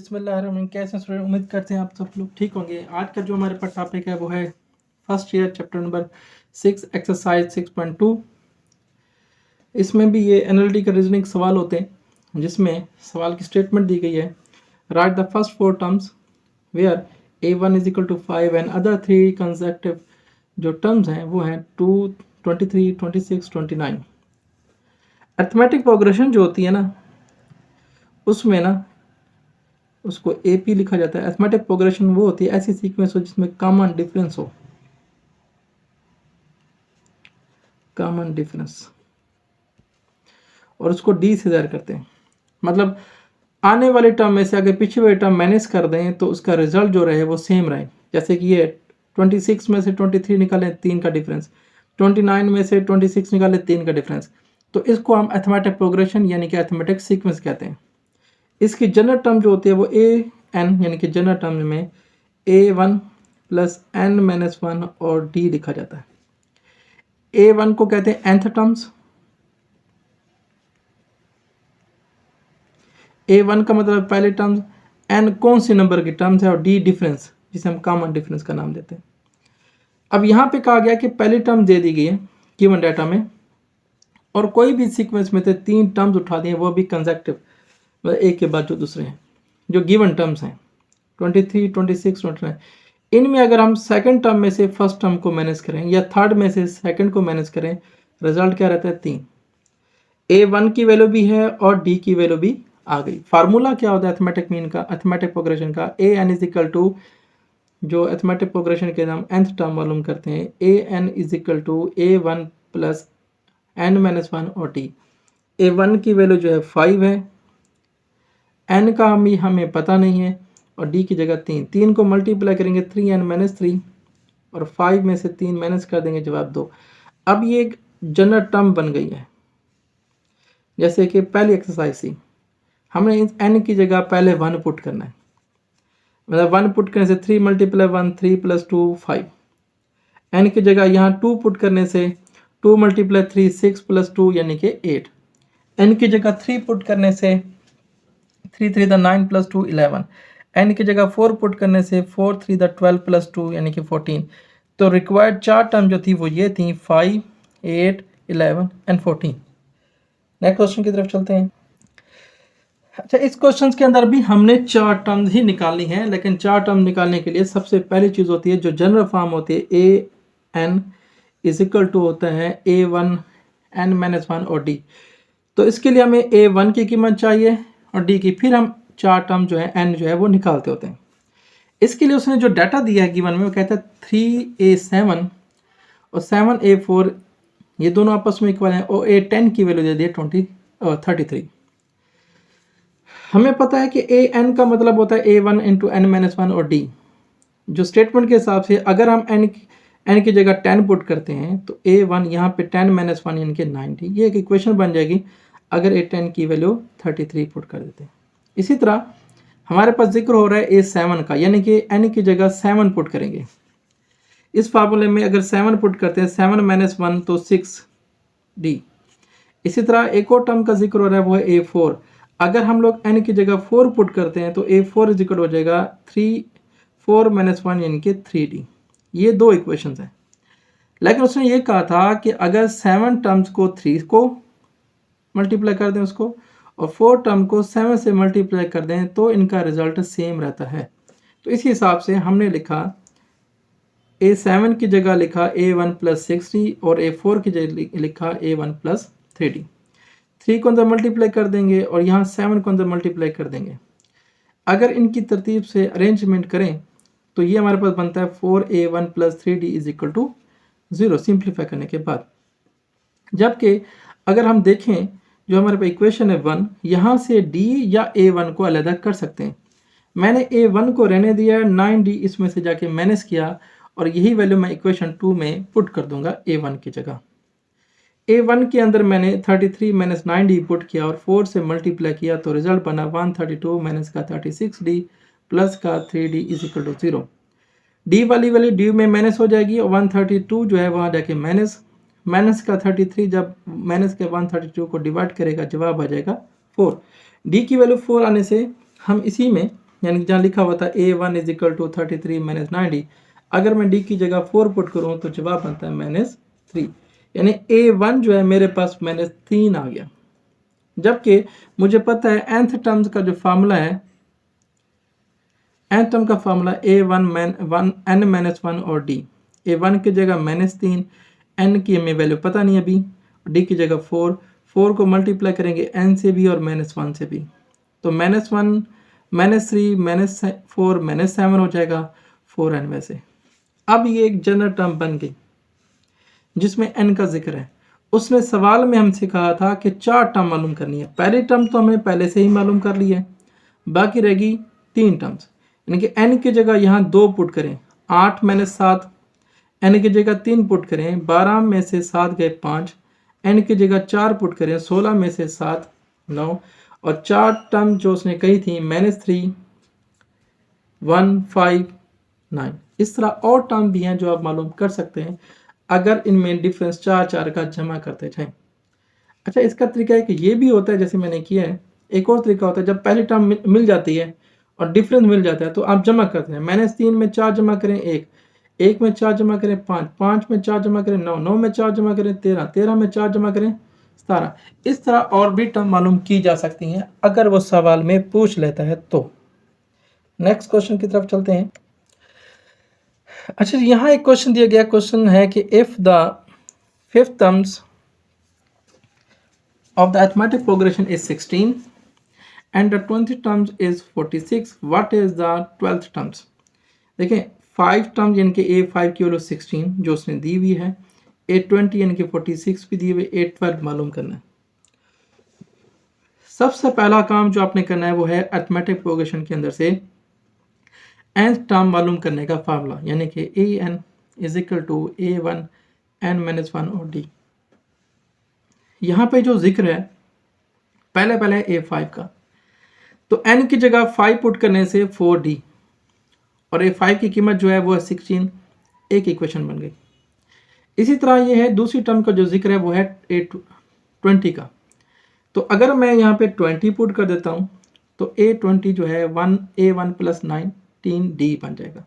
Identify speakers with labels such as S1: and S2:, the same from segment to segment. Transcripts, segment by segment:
S1: बिस्मिल्लाहिर्रहमानिर्रहीम। कैसे स्टूडेंट, उम्मीद करते हैं आप सब लोग ठीक होंगे। आज का जो हमारे पास टॉपिक है वो है first year chapter number 6 exercise 6.2। इसमें भी ये एनालिटिकल रीजनिंग सवाल होते हैं जिसमें सवाल की स्टेटमेंट दी गई है, write the first 4 terms where a1 is equal to 5 and other 3 consecutive जो टर्म्स हैं वो हैं 2, 23, 26, 29। अर्थमेटिक प्रोग्रेशन जो होती है ना उसमें ना उसको AP लिखा जाता है। अर्थमेटिक प्रोग्रेशन वो होती है ऐसी सीक्वेंस हो जिसमें कॉमन डिफरेंस हो, कॉमन डिफरेंस, और उसको D से ज़ाहिर करते हैं। मतलब आने वाले टर्म में से अगर पीछे वाले टर्म माइनस कर दें तो उसका रिजल्ट जो रहे वो सेम रहे। जैसे कि ये 26 में से 23 निकालें 3 का डिफरेंस, 29 में से 26 निकालें 3 का डिफरेंस, तो इसको हम अर्थमेटिक प्रोग्रेशन यानी कि अर्थमेटिक सीक्वेंस कहते हैं। इसकी जनरल टर्म जो होती है वो an यानी कि जनरल टर्म में a1 प्लस n-1 और d लिखा जाता है। a1 को कहते हैं nth टर्म्स, a1 का मतलब पहले टर्म्स, n कौन सी नंबर की टर्म्स है और d डिफरेंस जिसे हम कॉमन डिफरेंस का नाम देते हैं। अब यहाँ पे कहा गया कि पहली टर्म दे दी गई है गिवन डाटा में और कोई भी सीक्वेंस में से 3 टर्म्स उठा दिए वो भी कंसेक्टिव, मतलब एक के बाद जो दूसरे हैं जो गिवन टर्म्स हैं 23, 26, 29। इनमें अगर हम सेकंड टर्म में से फर्स्ट टर्म को मैनेज करें या थर्ड में से सेकंड को मैनेज करें, रिजल्ट क्या रहता है 3। a1 की वैल्यू भी है और d की वैल्यू भी आ गई। फार्मूला क्या होता है अर्थमेटिक मीन का, अर्थमेटिक प्रोग्रेशन का, an इज इक्वल टू जो अर्थमेटिक प्रोग्रेशन के नाम nth टर्म मालूम करते हैं, an is equal to a1 plus n-1 और d। a1 की वैल्यू जो है 5 है, n का हमें पता नहीं है और d की जगह 3 को मल्टीप्लाई करेंगे 3n-3 और 5 में से 3 माइनस कर देंगे, जवाब 2। अब ये एक जनरल टर्म बन गई है। जैसे कि पहली एक्सरसाइज थी, हमने इस n की जगह पहले 1 पुट करना है, मतलब 1 पुट करने से 3 मल्टीप्लाई 1 3 प्लस 2 5। n की जगह यहाँ 2 पुट करने से 2 मल्टीप्लाई 3 6 प्लस 2 यानी कि 8। n की जगह 3 पुट करने से 3 3 द 9 प्लस 2 11। n की जगह 4 पुट करने से 4 3 द 12 प्लस 2 यानी कि 14। तो रिक्वायर्ड 4 टर्म जो थी वो ये थी 5, 8, 11 एंड 14। नेक्स्ट क्वेश्चन की तरफ चलते हैं। अच्छा, इस क्वेश्चन के अंदर भी हमने 4 टर्म ही निकालनी है, लेकिन 4 टर्म निकालने के लिए सबसे पहली चीज़ होती है जो जनरल फॉर्म होती है an इज इक्वल टू होता है a1 n-1 और d। तो इसके लिए हमें a1 की कीमत चाहिए और d की, फिर हम 4 टर्म जो है n जो है वो निकालते होते हैं। इसके लिए उसने जो डाटा दिया है गिवन में वो कहता है 3a7 और 7a4 ये दोनों आपस में इक्वल हैं और a10 की वैल्यू दे दी है 33। हमें पता है कि an का मतलब होता है a1 इंटू n-1 और d। जो स्टेटमेंट के हिसाब से अगर हम n की जगह 10 पुट करते हैं तो a1 यहाँ पे 10-1 यानी कि 90, ये एक इक्वेशन बन जाएगी अगर a10 की वैल्यू 33 पुट कर देते हैं। इसी तरह हमारे पास जिक्र हो रहा है a7 का, यानी कि n की जगह 7 पुट करेंगे। इस फार्मूले में अगर 7 पुट करते हैं 7-1 तो 6d। इसी तरह एक और टर्म का जिक्र हो रहा है वो है a4। अगर हम लोग n की जगह 4 पुट करते हैं तो a4 इज इक्वल हो जाएगा 4-1 यानी कि 3d। ये 2 इक्वेशंस हैं, लेकिन उसने ये कहा था कि अगर 7 टर्म्स को 3 को मल्टीप्लाई कर दें उसको और 4 टर्म को 7 से मल्टीप्लाई कर दें तो इनका रिजल्ट सेम रहता है। तो इसी हिसाब से हमने लिखा a7 की जगह लिखा a1 प्लस 6d और a4 की जगह लिखा a1 प्लस 3d। 3 को अंदर मल्टीप्लाई कर देंगे और यहाँ 7 को अंदर मल्टीप्लाई कर देंगे। अगर इनकी तरतीब से अरेंजमेंट करें तो ये हमारे पास बनता है 4a1 प्लस 3d is equal to 0 simplify करने के बाद। जबकि अगर हम देखें जो हमारे पास इक्वेशन है 1, यहाँ से d या a1 को अलग कर सकते हैं। मैंने a1 को रहने दिया, 9d इसमें से जाके माइनस किया और यही वैल्यू मैं इक्वेशन 2 में पुट कर दूंगा a1 की जगह। a1 के अंदर मैंने 33 माइनस 9d पुट किया और 4 से मल्टीप्लाई किया तो रिजल्ट बना 132 माइनस का 36d प्लस का 3d is equal to 0। d वाली वैल्यू d में माइनस हो जाएगी और 132 जो है वहाँ जाके माइनस का 33 जब माइनस के 132 को डिवाइड करेगा जवाब आ जाएगा 4। d की वैल्यू 4 आने से हम इसी में यानी कि जहाँ लिखा हुआ था A1 is equal to 33 minus 90, अगर मैं D की जगह 4 पुट करूँ तो जवाब बनता है -3, यानी A1 जो है मेरे पास -3 आ गया। जबकि मुझे पता है nth टर्म्स का जो फार्मूला है, nth टर्म का फार्मूला A1 n-1 और D। A1 की जगह -3, n की हमें वैल्यू पता नहीं अभी, D की जगह 4 को मल्टीप्लाई करेंगे n से भी और -1 से भी, तो -1 -3 -4 -7 हो जाएगा 4n में से। अब ये एक जनरल टर्म बन गई जिसमें n का जिक्र है। उसने सवाल में हमसे कहा था कि 4 टर्म मालूम करनी है। पहली टर्म तो हमने पहले से ही मालूम कर ली है, बाकी रहेगी 3 टर्म्स, यानी कि n की जगह यहाँ 2 पुट करें, 8 - 7, n की जगह 3 पुट करें, 12 में से 7 गए 5, n की जगह 4 पुट करें, 16 में से 7 9, और 4 टर्म जो उसने कही थी -3 1 5 9। इस तरह और टर्म भी हैं जो आप मालूम कर सकते हैं अगर इनमें डिफरेंस 4 का जमा करते जाएं। अच्छा, इसका तरीका है कि ये भी होता है जैसे मैंने किया है। एक और तरीका होता है, जब पहली टर्म मिल जाती है और डिफरेंस मिल जाता है तो आप जमा करते हैं। -3 में 4 जमा करें 1, 1 में 4 जमा करें 5, 5 में 4 जमा करें 9, 9 में 4 जमा करें 13, 13 में 4 जमा करें 17। इस तरह और भी टर्म मालूम की जा सकती हैं अगर वो सवाल में पूछ लेता है तो। नेक्स्ट क्वेश्चन की तरफ चलते हैं। अच्छा, यहाँ एक क्वेश्चन दिया गया, क्वेश्चन है कि if the fifth terms of the arithmetic progression is 16 and the 20th terms is 46, what is the 12th terms? देखें 5 टर्म्स यानी कि A5 की वैल्यू 16 जो उसने दी हुई है, A20 यानी कि 46 भी दी हुई है, A12 मालूम करना है। सबसे पहला काम जो आपने करना है वो है अरिथमेटिक प्रोग्रेशन के अंदर से nth टर्म मालूम करने का फार्मूला, यानी कि an is equal to A1 n-1 और D। यहाँ पे जो जिक्र है पहले A5 का, तो n की जगह 5 पुट करने से 4D और A5 की कीमत जो है वो है 16, एक इक्वेशन बन गई। इसी तरह ये है दूसरी टर्म का जो जिक्र है वो है A20 का, तो अगर मैं यहाँ पे 20 पुट कर देता हूँ तो A20 जो है A1 + 19D बन जाएगा।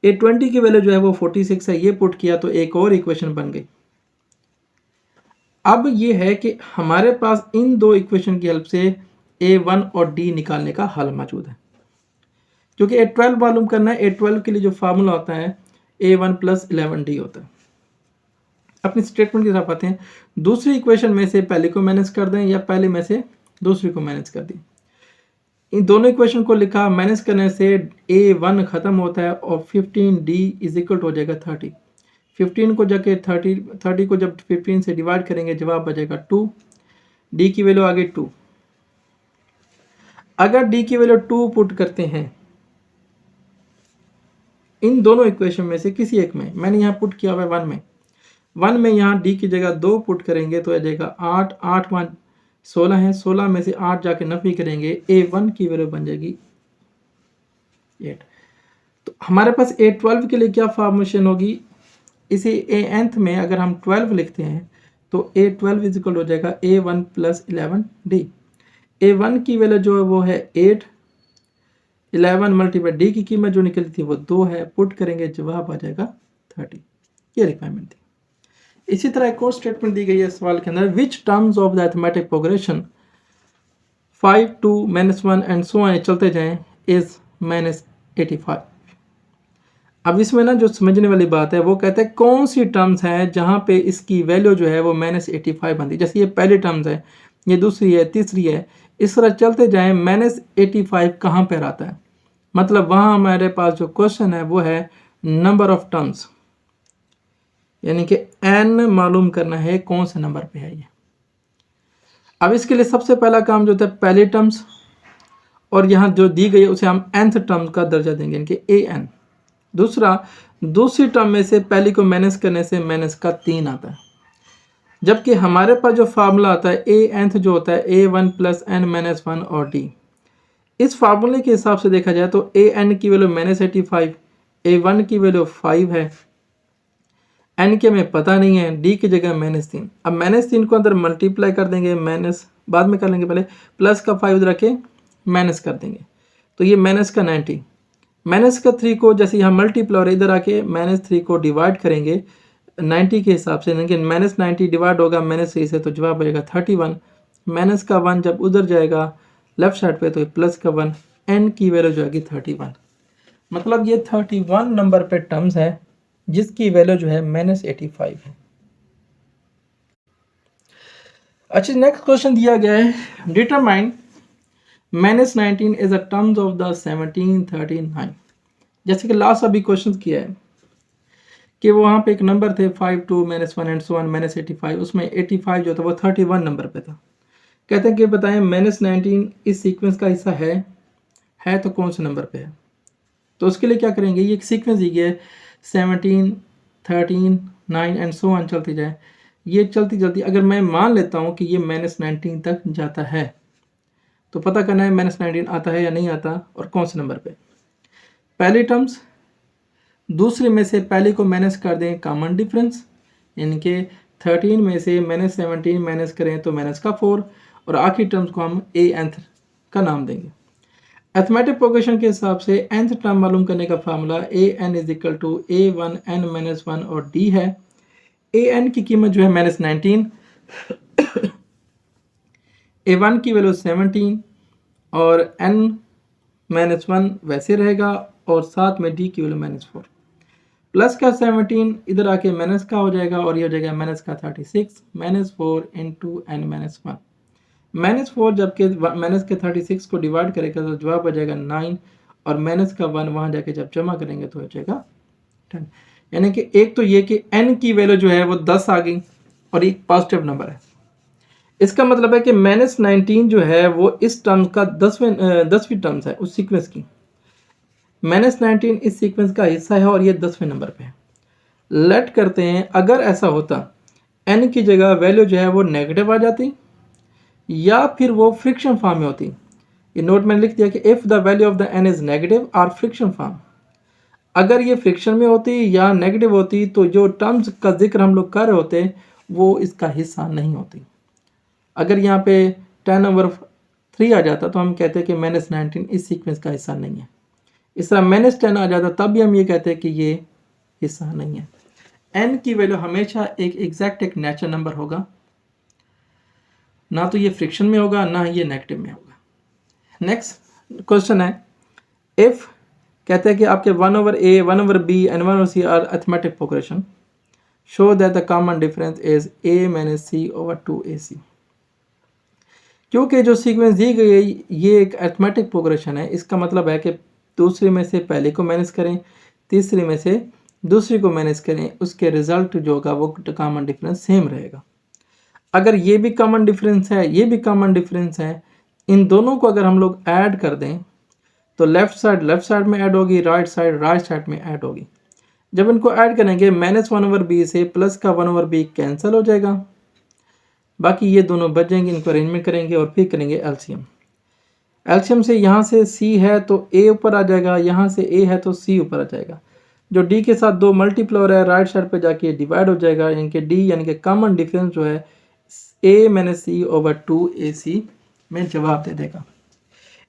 S1: A20 की वैल्यू जो है वो 46 है, ये पुट किया तो एक और इक्वेशन बन गई। अब ये है कि हमारे पास इन दो इक्वेशन की हेल्प से A1 और D निकालने का हल मौजूद है। क्योंकि A12 मालूम करना है, A12 के लिए जो फार्मूला होता है A1 + 11D होता है। अपनी स्टेटमेंट की तरफ आते हैं। दूसरी इक्वेशन में से पहले को माइनस कर दें या पहले में से दूसरी को माइनस कर दें। इन दोनों इक्वेशन को लिखा, माइनस करने से A1 खत्म होता है और 15D इज इक्वल हो जाएगा 30। 15 को जाके 30 को जब 15 से डिवाइड करेंगे जवाब बचेगा 2। D की वैल्यू आ गई 2। अगर D की वैल्यू 2 पुट करते हैं इन दोनों इक्वेशन में से किसी एक में, मैंने यहाँ पुट किया हुआ है 1 में यहाँ D की जगह 2 पुट करेंगे तो आ जाएगा 8, 8 1 16 है, 16 में से 8 जाके नफी करेंगे, A1 की वैल्यू बन जाएगी 8। तो हमारे पास A12 के लिए क्या फॉर्मेशन होगी, इसे nth में अगर हम 12 लिखते हैं तो A12 इज इक्वल हो जाएगा A1 + 11D। A1 की वैल्यू जो है वो है 8, 11 मल्टीप्लाई D की कीमत जो निकली थी वो 2 है, पुट करेंगे जवाब आ जाएगा 30। ये रिक्वायरमेंट थी। इसी तरह एक और स्टेटमेंट दी गई है सवाल के अंदर, which terms of the arithmetic progression 5 2 -1 and so on चलते जाएं इज -85। अब इसमें ना जो समझने वाली बात है वो कहते हैं कौन सी टर्म्स हैं जहाँ पे इसकी वैल्यू जो है वो -85 बनती है। जैसे ये पहली टर्म्स है, ये दूसरी है, तीसरी है, इस तरह चलते जाएं -85 कहाँ पर आता है। मतलब वहाँ हमारे पास जो क्वेश्चन है वो है नंबर ऑफ टर्म्स, यानी कि n मालूम करना है कौन से नंबर पे है ये। अब इसके लिए सबसे पहला काम जो होता है पहले टर्म्स, और यहाँ जो दी गई है उसे हम nth टर्म का दर्जा देंगे, यानी कि an। दूसरा, दूसरी टर्म में से पहली को माइनस करने से माइनस का 3 आता है, जबकि हमारे पास जो फार्मूला आता है nth जो होता है A1 + n-1 और D। इस फार्मूले के हिसाब से देखा जाए तो an की वैल्यू -85, A1 की वैल्यू 5 है, n के हमें पता नहीं है, D की जगह -3। अब -3 को अंदर मल्टीप्लाई कर देंगे, माइनस बाद में कर लेंगे, पहले प्लस का 5 रखे माइनस कर देंगे, तो ये माइनस का 90, माइनस का 3 को जैसे यहाँ मल्टीप्लाई और इधर आके -3 को डिवाइड करेंगे 90 के हिसाब से, लेकिन -90 डिवाइड होगा -3 से तो जवाब आएगा 31। माइनस का 1 जब उधर जाएगा लेफ्ट साइड पे तो प्लस का 1, n की वैल्यू जो आएगी 31। मतलब ये 31 नंबर पे टर्म्स है जिसकी वैल्यू जो है -85 है। अच्छा, नेक्स्ट क्वेश्चन दिया गया है determine -19 is a terms of the 1739। जैसे कि लास्ट अभी क्वेश्चन किया है कि वहाँ पे एक नंबर थे 5 2 -1 एंड सो ऑन -85, उसमें 85 जो था वो 31 नंबर पे था। कहते हैं कि बताएं -19 इस सीक्वेंस का हिस्सा है तो कौन से नंबर पे है। तो उसके लिए क्या करेंगे, ये एक सीक्वेंस दी गया है 17 13 9 एंड सो ऑन चलती जाए। ये चलती चलती अगर मैं मान लेता हूँ कि ये -19 तक जाता है तो पता करना है -19 आता है या नहीं आता और कौन से नंबर पे। पहली टर्म्स दूसरे में से पहले को माइनस कर दें, कॉमन डिफरेंस, यानी कि 13 में से -17 माइनस करें तो माइनस का 4, और आखिरी टर्म्स को हम ए nth का नाम देंगे। अर्थमेटिक प्रोग्रेशन के हिसाब से nth टर्म मालूम करने का formula an is equal to a1 n minus 1 और d है। an की कीमत जो है -19, a1 की वैल्यू 17 और n -1 वैसे रहेगा और साथ में d की वैल्यू -4। प्लस का 17 इधर आके माइनस का हो जाएगा और ये हो जाएगा माइनस का 36, -4 इंटू n -1। -4 जबकि माइनस के 36 को डिवाइड करेगा तो जवाब आ जाएगा 9 और माइनस का 1 वहाँ जाके जब जमा करेंगे तो हो जाएगा 10। यानी कि एक तो ये कि n की वैल्यू जो है वो 10 आ गई और एक पॉजिटिव नंबर है। इसका मतलब है कि -19 जो है वो इस टर्म का 10वीं टर्म्स है उस सीक्वेंस की। -19 इस सीक्वेंस का हिस्सा है और ये 10वें नंबर पे है। लेट करते हैं अगर ऐसा होता n की जगह वैल्यू जो है वो नेगेटिव आ जाती या फिर वो फ्रिक्शन फॉर्म में होती। ये नोट मैंने लिख दिया कि if the value of the n is negative और फ्रिक्शन फॉर्म। अगर ये फ्रिक्शन में होती या नेगेटिव होती तो जो टर्म्स का जिक्र हम लोग कर रहे होते वो इसका हिस्सा नहीं होती। अगर यहाँ पे 10/3 आ जाता तो हम कहते हैं कि -19 इस सीक्वेंस का हिस्सा नहीं है। इस तरह -10 आ जाता तब भी हम ये कहते हैं कि ये हिस्सा नहीं है। n की वैल्यू हमेशा एक एग्जैक्ट एक नेचुरल नंबर होगा, ना तो ये फ्रिक्शन में होगा ना ये नेगेटिव में होगा। नेक्स्ट क्वेश्चन है इफ कहते हैं कि आपके 1/a 1/b and 1/c are arithmetic progression, show that the common difference is a - c/2ac। क्योंकि जो सीक्वेंस दी गई है ये एक अरिथमेटिक प्रोग्रेशन है, इसका मतलब है कि दूसरे में से पहले को माइनस करें, तीसरे में से दूसरे को माइनस करें, उसके रिजल्ट जो होगा वो कॉमन डिफरेंस सेम रहेगा। अगर ये भी कॉमन डिफरेंस है, ये भी कॉमन डिफरेंस है, इन दोनों को अगर हम लोग ऐड कर दें तो लेफ्ट साइड में ऐड होगी, राइट साइड में ऐड होगी। जब इनको ऐड करेंगे -1/b से प्लस का 1/b कैंसिल हो जाएगा, बाकी ये दोनों बच जाएंगे। इनको अरेंजमेंट करेंगे और फिर करेंगे एलसीएम। एलसीएम से यहाँ से c है तो a ऊपर आ जाएगा, यहाँ से a है तो c ऊपर आ जाएगा। जो d के साथ 2 मल्टीप्लाई है राइट साइड पे जाके डिवाइड हो जाएगा, यानी कि d यानी कि कॉमन डिफरेंस जो है a - c/2ac में जवाब दे देगा।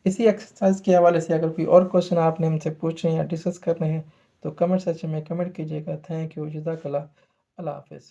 S1: इसी एक्सरसाइज के हवाले से अगर कोई और क्वेश्चन आपने हमसे पूछने या डिस्कस करने हैं तो कमेंट सेक्शन में कमेंट कीजिएगा। थैंक यू, जज़ाकल्लाह, अल्लाह हाफिज़।